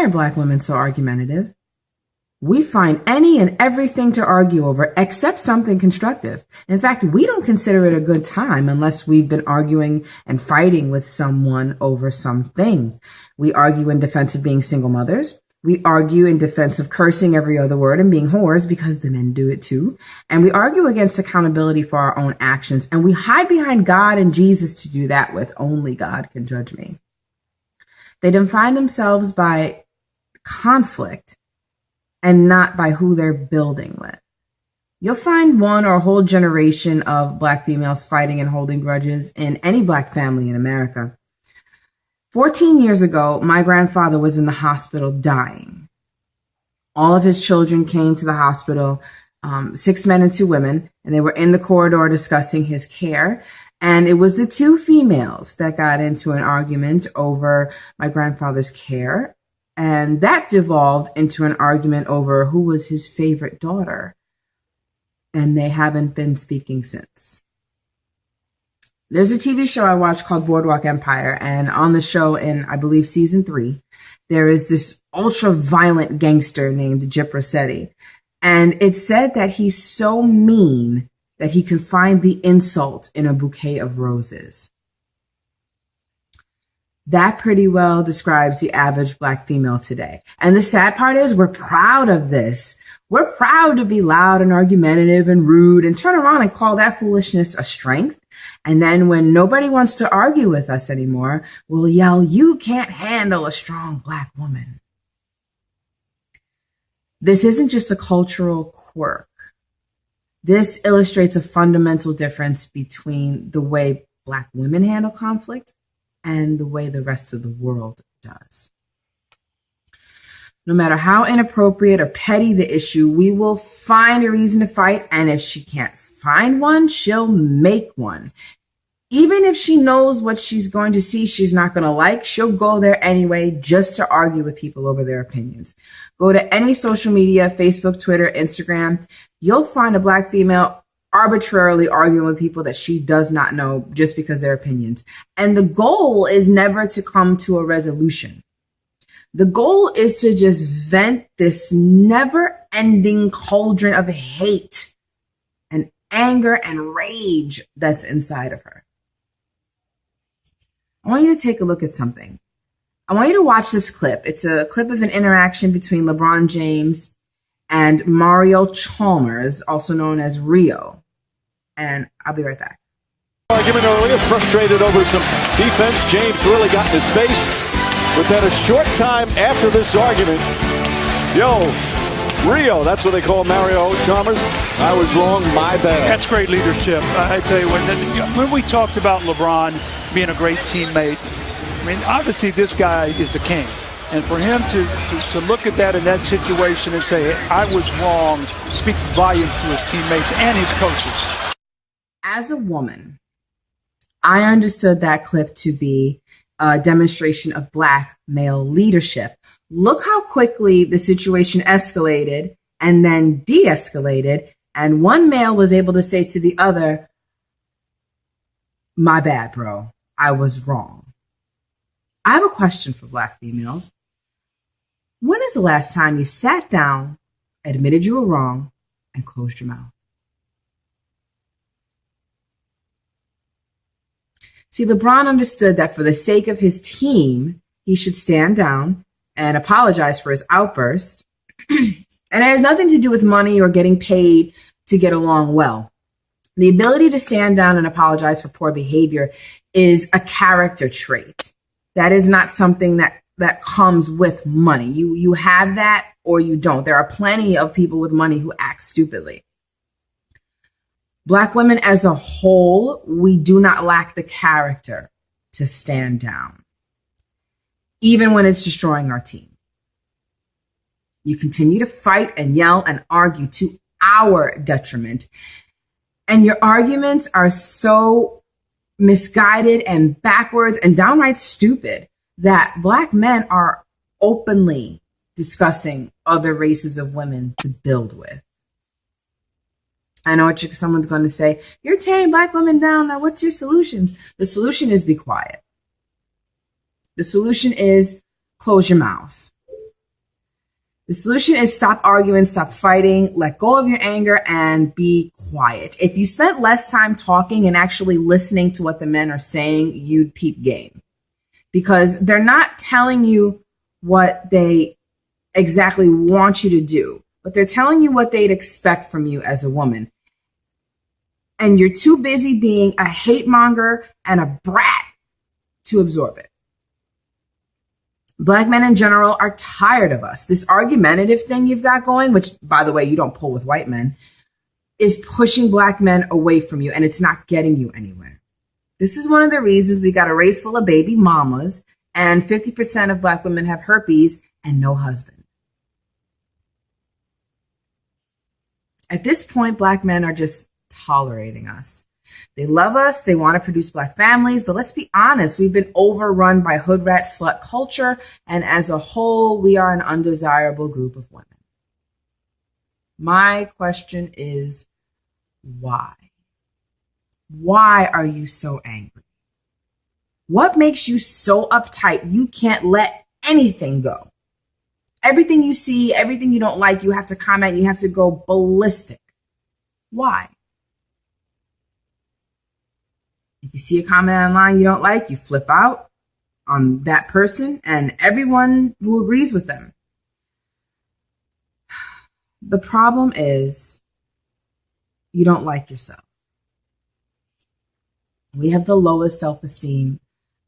are black women so argumentative? We find any and everything to argue over except something constructive. In fact, we don't consider it a good time unless we've been arguing and fighting with someone over something. We argue in defense of being single mothers. We argue in defense of cursing every other word and being whores because the men do it too. And we argue against accountability for our own actions. And we hide behind God and Jesus to do that with. Only God can judge me. They define themselves by conflict and not by who they're building with. You'll find one or a whole generation of black females fighting and holding grudges in any black family in America. 14 years ago, my grandfather was in the hospital dying. All of his children came to the hospital, 6 men and 2 women, and they were in the corridor discussing his care. And it was the 2 females that got into an argument over my grandfather's care. And that devolved into an argument over who was his favorite daughter. And they haven't been speaking since. There's a TV show I watched called Boardwalk Empire. And on the show in, I believe, season 3, there is this ultra violent gangster named Gyp Rosetti. And it said that he's so mean that he can find the insult in a bouquet of roses. That pretty well describes the average black female today. And the sad part is we're proud of this. We're proud to be loud and argumentative and rude and turn around and call that foolishness a strength. And then when nobody wants to argue with us anymore, we'll yell, "You can't handle a strong black woman." This isn't just a cultural quirk. This illustrates a fundamental difference between the way black women handle conflict and the way the rest of the world does. No matter how inappropriate or petty the issue, we will find a reason to fight. And if she can't find one, she'll make one. Even if she knows what she's going to see she's not going to like, she'll go there anyway just to argue with people over their opinions. Go to any social media, Facebook, Twitter, Instagram. You'll find a black female arbitrarily arguing with people that she does not know just because they're opinions. And the goal is never to come to a resolution. The goal is to just vent this never-ending cauldron of hate and anger and rage that's inside of her. I want you to take a look at something. I want you to watch this clip. It's a clip of an interaction between LeBron James and Mario Chalmers, also known as Rio. And I'll be right back. Argument earlier, frustrated over some defense. James really got in his face. But then a short time after this argument, Rio, that's what they call Mario Chalmers. I was wrong, my bad. That's great leadership. I tell you, when we talked about LeBron being a great teammate, I mean, obviously this guy is the king. And for him to look at that in that situation and say, I was wrong, speaks volumes to his teammates and his coaches. As a woman, I understood that clip to be a demonstration of black male leadership. Look how quickly the situation escalated and then de-escalated. And one male was able to say to the other, my bad, bro. I was wrong. I have a question for black females. When is the last time you sat down, admitted you were wrong, and closed your mouth? See, LeBron understood that for the sake of his team, he should stand down and apologize for his outburst. And it has nothing to do with money or getting paid to get along well. The ability to stand down and apologize for poor behavior is a character trait. That is not something that comes with money. You have that or you don't. There are plenty of people with money who act stupidly. Black women as a whole, we do not lack the character to stand down, even when it's destroying our team. You continue to fight and yell and argue to our detriment. And your arguments are so misguided and backwards and downright stupid that black men are openly discussing other races of women to build with. I know what someone's going to say. You're tearing black women down. Now, what's your solutions? The solution is be quiet. The solution is close your mouth. The solution is stop arguing, stop fighting, let go of your anger, and be quiet. If you spent less time talking and actually listening to what the men are saying, you'd peep game. Because they're not telling you what they exactly want you to do, but they're telling you what they'd expect from you as a woman. And you're too busy being a hate monger and a brat to absorb it. Black men in general are tired of us. This argumentative thing you've got going, which, by the way, you don't pull with white men, is pushing black men away from you, and it's not getting you anywhere. This is one of the reasons we got a race full of baby mamas, and 50% of black women have herpes and no husband. At this point, black men are just tolerating us. They love us. They want to produce black families. But let's be honest, we've been overrun by hood rat slut culture. And as a whole, we are an undesirable group of women. My question is, why? Why are you so angry? What makes you so uptight you can't let anything go? Everything you see, everything you don't like, you have to comment, you have to go ballistic. Why? If you see a comment online you don't like, you flip out on that person and everyone who agrees with them. The problem is you don't like yourself. We have the lowest self-esteem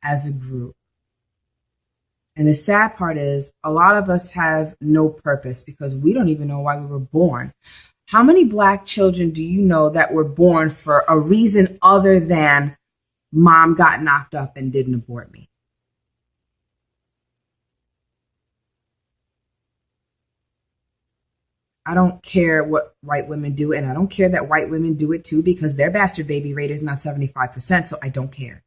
as a group. And the sad part is a lot of us have no purpose because we don't even know why we were born. How many black children do you know that were born for a reason other than mom got knocked up and didn't abort me? I don't care what white women do, and I don't care that white women do it too because their bastard baby rate is not 75%, so I don't care.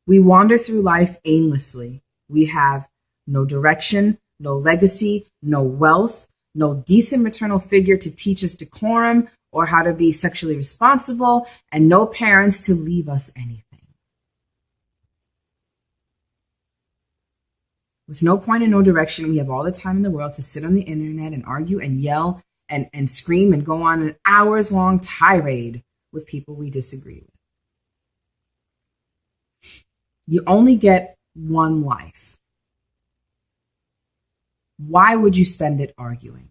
We wander through life aimlessly. We have no direction, no legacy, no wealth, no decent maternal figure to teach us decorum or how to be sexually responsible, and no parents to leave us anything. With no point and no direction, we have all the time in the world to sit on the internet and argue and yell and scream and go on an hours-long tirade with people we disagree with. You only get one life. Why would you spend it arguing?